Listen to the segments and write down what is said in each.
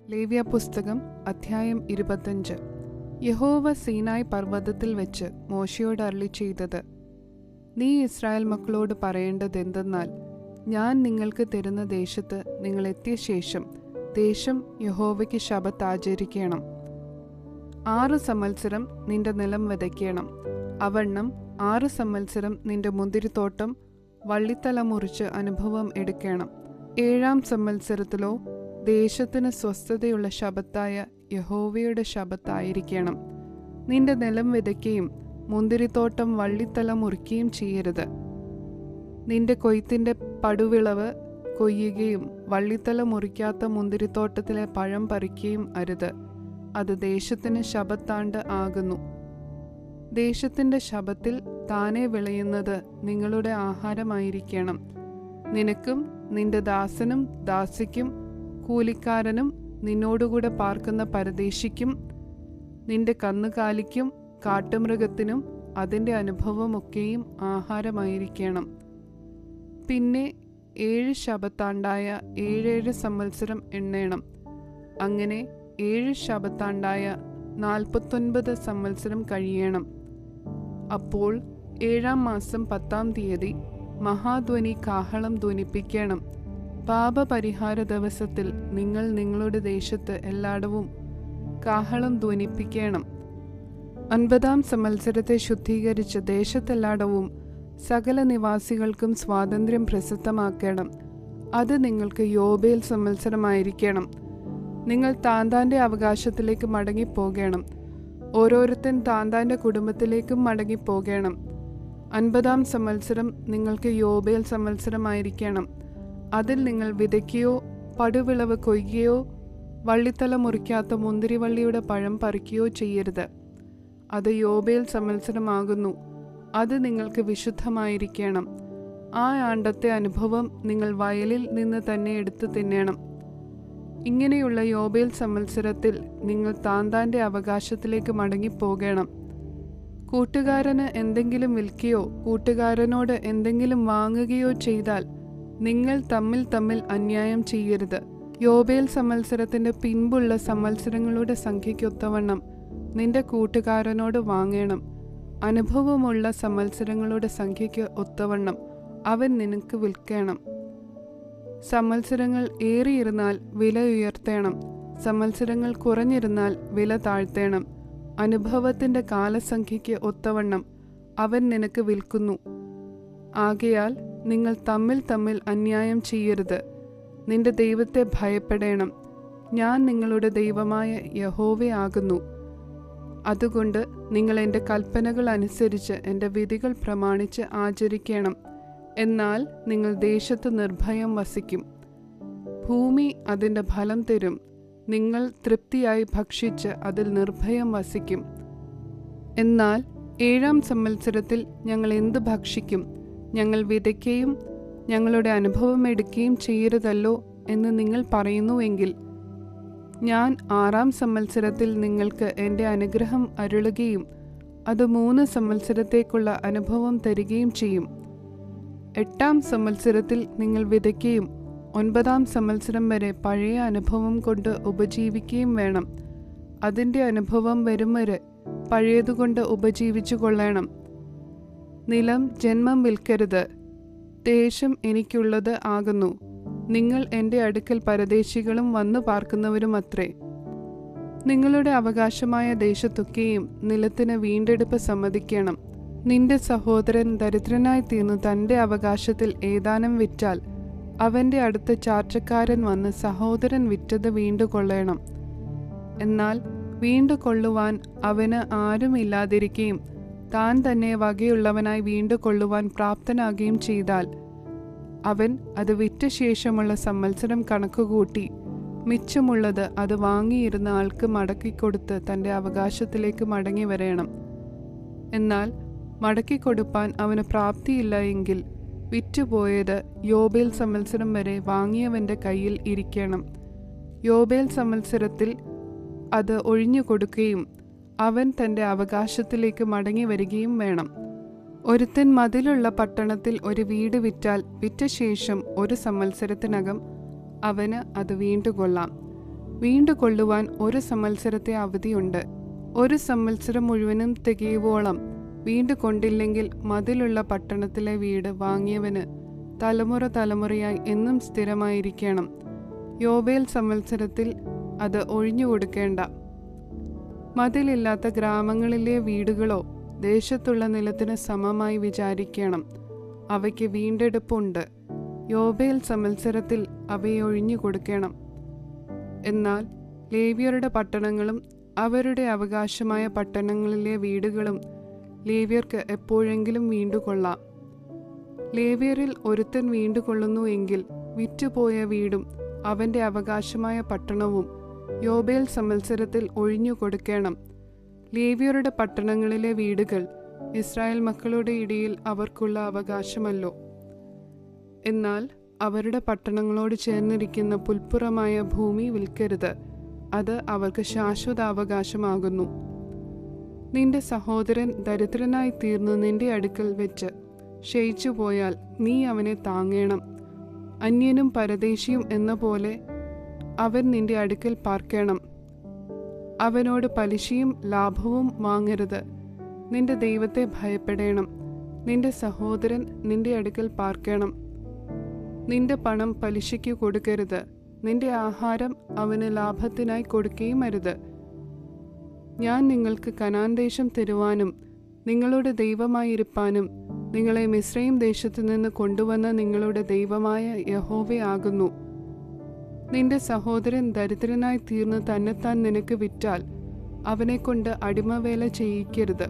ലേവ്യ പുസ്തകം അധ്യായം 25. യഹോവ സീനായ് പർവ്വതത്തിൽ വെച്ച് മോശയോട് അരുളിച്ചെയ്തത്: നീ ഇസ്രായേൽ മക്കളോട് പറയേണ്ടതെന്തെന്നാൽ, ഞാൻ നിങ്ങൾക്ക് തരുന്ന ദേശത്ത് നിങ്ങൾ എത്തിയ ശേഷം ദേശം യഹോവയ്ക്ക് ശബ്ബത്ത് ആചരിക്കണം. 6 സംവത്സരം നിന്റെ നിലം വിതയ്ക്കണം. അവണ്ണം 6 സംവത്സരം നിന്റെ മുന്തിരിത്തോട്ടം വള്ളിത്തല മുറിച്ച് അനുഭവം എടുക്കണം. 7-ാം സംവത്സരത്തിലോ ദേശത്തിന് സ്വസ്ഥതയുള്ള ശബ്ബത്തായ യഹോവയുടെ ശബ്ബത്തായിരിക്കണം. നിന്റെ നിലം വിതയ്ക്കുകയും മുന്തിരിത്തോട്ടം വള്ളിത്തല മുറിക്കുകയും ചെയ്യരുത്. നിന്റെ കൊയ്ത്തിന്റെ പടുവിളവ് കൊയ്യുകയും വള്ളിത്തല മുറിക്കാത്ത മുന്തിരിത്തോട്ടത്തിലെ പഴം പറിക്കുകയും അരുത്. അത് ദേശത്തിന് ശബ്ബത്താണ്ട് ആകുന്നു. ദേശത്തിന്റെ ശബ്ബത്തിൽ താനെ വിളയുന്നത് നിങ്ങളുടെ ആഹാരമായിരിക്കണം. നിനക്കും നിന്റെ ദാസനും ദാസിക്കും കൂലിക്കാരനും നിന്നോടുകൂടെ പാർക്കുന്ന പരദേശിക്കും നിന്റെ കന്നുകാലിക്കും കാട്ടുമൃഗത്തിനും അതിൻ്റെ അനുഭവമൊക്കെയും ആഹാരമായിരിക്കണം. പിന്നെ 7 ശബ്ബത്താണ്ടായ 7 സംവത്സരം എണ്ണേണം. അങ്ങനെ 7 ശബ്ബത്താണ്ടായ 49 സംവത്സരം കഴിയണം. അപ്പോൾ 7-ാം മാസം 10-ാം തീയതി മഹാധ്വനി കാഹളം ധ്വനിപ്പിക്കണം. പാപപരിഹാര ദിവസത്തിൽ നിങ്ങൾ നിങ്ങളുടെ ദേശത്ത് എല്ലായിടവും കാഹളം ധ്വനിപ്പിക്കണം. 9-ാം സംവത്സരത്തെ ശുദ്ധീകരിച്ച് ദേശത്തെല്ലായിടവും സകല നിവാസികൾക്കും സ്വാതന്ത്ര്യം പ്രസിദ്ധമാക്കണം. അത് നിങ്ങൾക്ക് യോബേൽ സംവത്സരമായിരിക്കണം. നിങ്ങൾ താന്താന്റെ അവകാശത്തിലേക്ക് മടങ്ങിപ്പോകണം. ഓരോരുത്തൻ താന്താന്റെ കുടുംബത്തിലേക്കും മടങ്ങിപ്പോകണം. 50-ാം സംവത്സരം നിങ്ങൾക്ക് യോബേൽ സംവത്സരമായിരിക്കണം. അതിൽ നിങ്ങൾ വിതയ്ക്കുകയോ പടുവിളവ് കൊയ്യുകയോ വള്ളിത്തല മുറിക്കാത്ത മുന്തിരിവള്ളിയുടെ പഴം പറിക്കുകയോ ചെയ്യരുത്. അത് യോബേൽ സംവത്സരമാകുന്നു. അത് നിങ്ങൾക്ക് വിശുദ്ധമായിരിക്കണം. ആ ആണ്ടത്തെ അനുഭവം നിങ്ങൾ വയലിൽ നിന്ന് തന്നെ എടുത്തു തിന്നണം. ഇങ്ങനെയുള്ള യോബേൽ സംവത്സരത്തിൽ നിങ്ങൾ താന്താന്റെ അവകാശത്തിലേക്ക് മടങ്ങിപ്പോകണം. കൂട്ടുകാരന് എന്തെങ്കിലും വിൽക്കുകയോ കൂട്ടുകാരനോട് എന്തെങ്കിലും വാങ്ങുകയോ ചെയ്താൽ നിങ്ങൾ തമ്മിൽ അന്യായം ചെയ്യരുത്. യോബേൽ സംവത്സരത്തിന്റെ പിൻപുള്ള സംവത്സരങ്ങളുടെ സംഖ്യയ്ക്കൊത്തവണ്ണം നിന്റെ കൂട്ടുകാരനോട് വാങ്ങണം. അനുഭവമുള്ള സംവത്സരങ്ങളുടെ സംഖ്യയ്ക്ക് ഒത്തവണ്ണം അവൻ നിനക്ക് വിൽക്കണം. സംവത്സരങ്ങൾ ഏറിയിരുന്നാൽ വില ഉയർത്തേണം. സംവത്സരങ്ങൾ കുറഞ്ഞിരുന്നാൽ വില താഴ്ത്തേണം. അനുഭവത്തിന്റെ കാലസംഖ്യയ്ക്ക് ഒത്തവണ്ണം അവൻ നിനക്ക് വിൽക്കുന്നു. ആകയാൽ നിങ്ങൾ തമ്മിൽ അന്യായം ചെയ്യരുത്. നിന്റെ ദൈവത്തെ ഭയപ്പെടേണം. ഞാൻ നിങ്ങളുടെ ദൈവമായ യഹോവയാകുന്നു. അതുകൊണ്ട് നിങ്ങൾ എൻ്റെ കൽപ്പനകൾ അനുസരിച്ച് എൻ്റെ വിധികൾ പ്രമാണിച്ച് ആചരിക്കണം. എന്നാൽ നിങ്ങൾ ദേശത്ത് നിർഭയം വസിക്കും. ഭൂമി അതിൻ്റെ ഫലം തരും. നിങ്ങൾ തൃപ്തിയായി ഭക്ഷിച്ച് അതിൽ നിർഭയം വസിക്കും. എന്നാൽ 7-ാം സംവത്സരത്തിൽ ഞങ്ങൾ എന്ത് ഭക്ഷിക്കും? ഞങ്ങൾ വിതയ്ക്കുകയും ഞങ്ങളുടെ അനുഭവം എടുക്കുകയും ചെയ്യരുതല്ലോ എന്ന് നിങ്ങൾ പറയുന്നുവെങ്കിൽ, ഞാൻ 6-ാം സംവത്സരത്തിൽ നിങ്ങൾക്ക് എൻ്റെ അനുഗ്രഹം അരുളുകയും അത് 3 സംവത്സരത്തേക്കുള്ള അനുഭവം തരികയും ചെയ്യും. 8-ാം സംവത്സരത്തിൽ നിങ്ങൾ വിതയ്ക്കുകയും 9-ാം സംവത്സരം വരെ പഴയ അനുഭവം കൊണ്ട് ഉപജീവിക്കുകയും വേണം. അതിൻ്റെ അനുഭവം വരും വരെ പഴയതുകൊണ്ട് ഉപജീവിച്ചു കൊള്ളണം. നിലം ജന്മം വിൽക്കരുത്. ദേശം എനിക്കുള്ളത് ആകുന്നു. നിങ്ങൾ എൻ്റെ അടുക്കൽ പരദേശികളും വന്നു പാർക്കുന്നവരുമത്രേ. നിങ്ങളുടെ അവകാശമായ ദേശത്തൊക്കെയും നിലത്തിന് വീണ്ടെടുപ്പ് സമ്മതിക്കണം. നിന്റെ സഹോദരൻ ദരിദ്രനായി തീർന്നു തൻ്റെ അവകാശത്തിൽ ഏതാനും വിറ്റാൽ അവൻ്റെ അടുത്ത് ചാർച്ചക്കാരൻ വന്ന് സഹോദരൻ വിറ്റത് വീണ്ടുകൊള്ളണം. എന്നാൽ വീണ്ടുകൊള്ളുവാൻ അവന് ആരുമില്ലാതിരിക്കുകയും താൻ തന്നെ വകയുള്ളവനായി വീണ്ടുകൊള്ളുവാൻ പ്രാപ്തനാകുകയും ചെയ്താൽ, അവൻ അത് വിറ്റ ശേഷമുള്ള സംവത്സരം കണക്കുകൂട്ടി മിച്ചമുള്ളത് അത് വാങ്ങിയിരുന്ന ആൾക്ക് മടക്കിക്കൊടുത്ത് തൻ്റെ അവകാശത്തിലേക്ക് മടങ്ങി വരേണം. എന്നാൽ മടക്കിക്കൊടുപ്പാൻ അവന് പ്രാപ്തിയില്ല എങ്കിൽ വിറ്റുപോയത് യോബേൽ സംവത്സരം വരെ വാങ്ങിയവൻ്റെ കയ്യിൽ ഇരിക്കണം. യോബേൽ സംവത്സരത്തിൽ അത് ഒഴിഞ്ഞു കൊടുക്കുകയും അവൻ തൻ്റെ അവകാശത്തിലേക്ക് മടങ്ങി വരികയും വേണം. ഒരുത്തൻ മതിലുള്ള പട്ടണത്തിൽ ഒരു വീട് വിറ്റാൽ വിറ്റ ശേഷം 1 സംവത്സരത്തിനകം അവന് അത് വീണ്ടുകൊള്ളാം. വീണ്ടുകൊള്ളുവാൻ 1 സംവത്സരത്തെ അവധിയുണ്ട്. 1 സംവത്സരം മുഴുവനും തികയുവോളം വീണ്ടുകൊണ്ടില്ലെങ്കിൽ മതിലുള്ള പട്ടണത്തിലെ വീട് വാങ്ങിയവന് തലമുറ തലമുറയായി എന്നും സ്ഥിരമായിരിക്കണം. യോബേൽ സംവത്സരത്തിൽ അത് ഒഴിഞ്ഞുകൊടുക്കേണ്ട. മതിലില്ലാത്ത ഗ്രാമങ്ങളിലെ വീടുകളോ ദേശത്തുള്ള നിലത്തിന് സമമായി വിചാരിക്കണം. അവയ്ക്ക് വീണ്ടെടുപ്പുണ്ട്. യോബേൽ സംവത്സരത്തിൽ അവയെ ഒഴിഞ്ഞു കൊടുക്കണം. എന്നാൽ ലേവ്യരുടെ പട്ടണങ്ങളും അവരുടെ അവകാശമായ പട്ടണങ്ങളിലെ വീടുകളും ലേവ്യർക്ക് എപ്പോഴെങ്കിലും വീണ്ടുകൊള്ളാം. ലേവ്യരിൽ ഒരുത്തൻ വീണ്ടുകൊള്ളുന്നു എങ്കിൽ വിറ്റുപോയ വീടും അവന്റെ അവകാശമായ പട്ടണവും യോബേൽ സംവത്സരത്തിൽ ഒഴിഞ്ഞു കൊടുക്കണം. ലേവ്യരുടെ പട്ടണങ്ങളിലെ വീടുകൾ ഇസ്രായേൽ മക്കളുടെ ഇടയിൽ അവർക്കുള്ള അവകാശമല്ലോ. എന്നാൽ അവരുടെ പട്ടണങ്ങളോട് ചേർന്നിരിക്കുന്ന പുൽപ്പുറമായ ഭൂമി വിൽക്കരുത്. അത് അവർക്ക് ശാശ്വതാവകാശമാകുന്നു. നിന്റെ സഹോദരൻ ദരിദ്രനായി തീർന്ന് നിന്റെ അടുക്കൽ വെച്ച് ക്ഷയിച്ചു പോയാൽ നീ അവനെ താങ്ങേണം. അന്യനും പരദേശിയും എന്ന പോലെ അവൻ നിന്റെ അടുക്കൽ പാർക്കണം. അവനോട് പലിശയും ലാഭവും വാങ്ങരുത്. നിന്റെ ദൈവത്തെ ഭയപ്പെടേണം. നിന്റെ സഹോദരൻ നിന്റെ അടുക്കൽ പാർക്കണം. നിന്റെ പണം പലിശയ്ക്ക് കൊടുക്കരുത്. നിന്റെ ആഹാരം അവന് ലാഭത്തിനായി കൊടുക്കുകയും അരുത്. ഞാൻ നിങ്ങൾക്ക് കനാൻ ദേശം തരുവാനും നിങ്ങളുടെ ദൈവമായിരിക്കാനും നിങ്ങളെ മിസ്രയീം ദേശത്തു നിന്ന് കൊണ്ടുവന്ന നിങ്ങളുടെ ദൈവമായ യഹോവയാകുന്നു. നിന്റെ സഹോദരൻ ദരിദ്രനായി തീർന്ന് തന്നെത്താൻ നിനക്ക് വിറ്റാൽ അവനെക്കൊണ്ട് അടിമവേല ചെയ്യിക്കരുത്.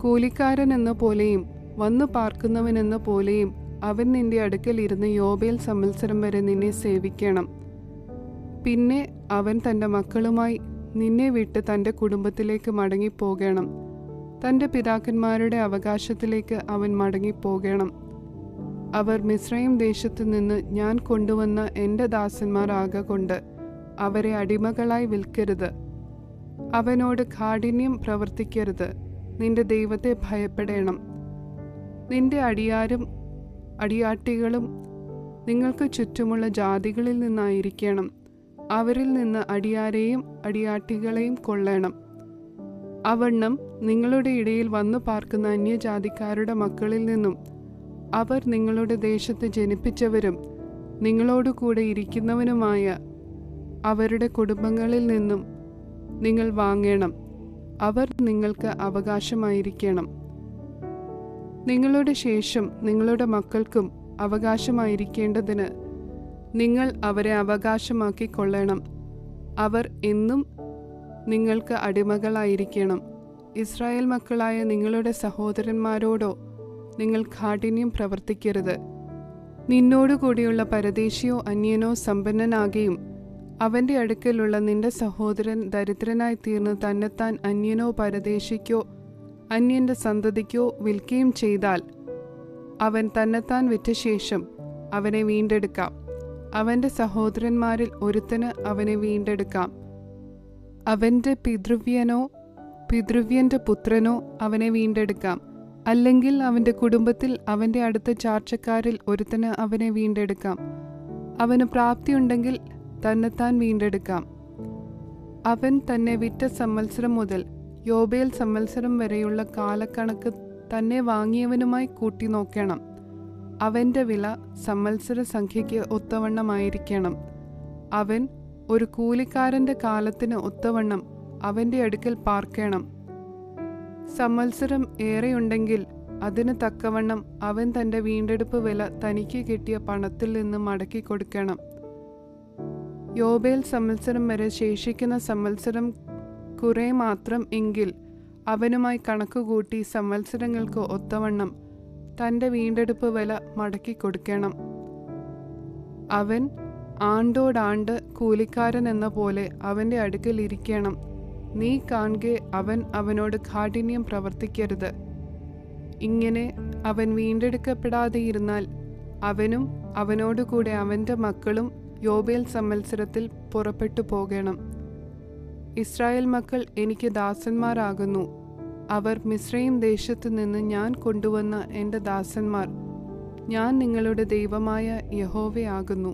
കൂലിക്കാരൻ എന്ന പോലെയും വന്നു പാർക്കുന്നവനെന്ന പോലെയും അവൻ നിന്റെ അടുക്കൽ ഇരുന്ന് യോബേൽ സംവത്സരം വരെ നിന്നെ സേവിക്കണം. പിന്നെ അവൻ തൻ്റെ മക്കളുമായി നിന്നെ വിട്ട് തൻ്റെ കുടുംബത്തിലേക്ക് മടങ്ങിപ്പോകണം. തൻ്റെ പിതാക്കന്മാരുടെ അവകാശത്തിലേക്ക് അവൻ മടങ്ങിപ്പോകണം. അവർ മിസ്രയീം ദേശത്തു നിന്ന് ഞാൻ കൊണ്ടുവന്ന എൻ്റെ ദാസന്മാർ ആകൊണ്ട് അവരെ അടിമകളായി വിൽക്കരുത്. അവനോട് കാഠിന്യം പ്രവർത്തിക്കരുത്. നിന്റെ ദൈവത്തെ ഭയപ്പെടേണം. നിന്റെ അടിയാരും അടിയാട്ടികളും നിങ്ങൾക്ക് ചുറ്റുമുള്ള ജാതികളിൽ നിന്നായിരിക്കണം. അവരിൽ നിന്ന് അടിയാരെയും അടിയാട്ടികളെയും കൊള്ളണം. അവണ്ണം നിങ്ങളുടെ ഇടയിൽ വന്നു പാർക്കുന്ന അന്യജാതിക്കാരുടെ മക്കളിൽ നിന്നും അവർ നിങ്ങളുടെ ദേശത്ത് ജനിപ്പിച്ചവരും നിങ്ങളോടുകൂടെ ഇരിക്കുന്നവനുമായ അവരുടെ കുടുംബങ്ങളിൽ നിന്നും നിങ്ങൾ വാങ്ങണം. അവർ നിങ്ങൾക്ക് അവകാശമായിരിക്കണം. നിങ്ങളുടെ ശേഷം നിങ്ങളുടെ മക്കൾക്കും അവകാശമായിരിക്കേണ്ടതിന് നിങ്ങൾ അവരെ അവകാശമാക്കി കൊള്ളണം. അവർ എന്നും നിങ്ങൾക്ക് അടിമകളായിരിക്കണം. ഇസ്രായേൽ മക്കളായ നിങ്ങളുടെ സഹോദരന്മാരോടോ നിങ്ങൾ കാഠിന്യം പ്രവർത്തിക്കരുത്. നിന്നോടുകൂടിയുള്ള പരദേശിയോ അന്യനോ സമ്പന്നനാകുകയും അവൻ്റെ അടുക്കലുള്ള നിന്റെ സഹോദരൻ ദരിദ്രനായി തീർന്ന് തന്നെത്താൻ അന്യനോ പരദേശിക്കോ അന്യൻ്റെ സന്തതിക്കോ വിൽക്കുകയും ചെയ്താൽ അവൻ തന്നെത്താൻ വിറ്റ ശേഷം അവനെ വീണ്ടെടുക്കാം. അവൻ്റെ സഹോദരന്മാരിൽ ഒരുത്തന് അവനെ വീണ്ടെടുക്കാം. അവൻ്റെ പിതൃവ്യനോ പിതൃവ്യൻ്റെ പുത്രനോ അവനെ വീണ്ടെടുക്കാം. അല്ലെങ്കിൽ അവൻ്റെ കുടുംബത്തിൽ അവൻ്റെ അടുത്ത ചാർച്ചക്കാരിൽ ഒരുത്തന് അവനെ വീണ്ടെടുക്കാം. അവന് പ്രാപ്തിയുണ്ടെങ്കിൽ തന്നെത്താൻ വീണ്ടെടുക്കാം. അവൻ തന്നെ വിറ്റ സംവത്സരം മുതൽ യോബേൽ സംവത്സരം വരെയുള്ള കാലക്കണക്ക് തന്നെ വാങ്ങിയവനുമായി കൂട്ടി നോക്കണം. അവൻ്റെ വില സംവത്സര സംഖ്യയ്ക്ക് ഒത്തവണ്ണമായിരിക്കണം. അവൻ ഒരു കൂലിക്കാരൻ്റെ കാലത്തിന് ഒത്തവണ്ണം അവൻ്റെ അടുക്കൽ പാർക്കണം. സംവത്സരം ഏറെയുണ്ടെങ്കിൽ അതിന് തക്കവണ്ണം അവൻ തൻ്റെ വീണ്ടെടുപ്പ് വില തനിക്ക് കിട്ടിയ പണത്തിൽ നിന്ന് മടക്കി കൊടുക്കണം. യോബേൽ സംവത്സരം വരെ ശേഷിക്കുന്ന സംവത്സരം കുറെ മാത്രം എങ്കിൽ അവനുമായി കണക്കുകൂട്ടി സംവത്സരങ്ങൾക്ക് ഒത്തവണ്ണം തൻ്റെ വീണ്ടെടുപ്പ് വില മടക്കി കൊടുക്കണം. അവൻ ആണ്ടോടാണ്ട് കൂലിക്കാരൻ എന്ന പോലെ അവൻ്റെ അടുക്കൽ ഇരിക്കണം. നീ കാണുകെ അവൻ അവനോട് കാഠിന്യം പ്രവർത്തിക്കരുത്. ഇങ്ങനെ അവൻ വീണ്ടെടുക്കപ്പെടാതെ ഇരുന്നാൽ അവനും അവനോടുകൂടെ അവൻ്റെ മക്കളും യോബേൽ സംവത്സരത്തിൽ പുറപ്പെട്ടു പോകണം. ഇസ്രായേൽ മക്കൾ എനിക്ക് ദാസന്മാരാകുന്നു. അവർ മിസ്രയീം ദേശത്തു നിന്ന് ഞാൻ കൊണ്ടുവന്ന എൻ്റെ ദാസന്മാർ. ഞാൻ നിങ്ങളുടെ ദൈവമായ യഹോവയാകുന്നു.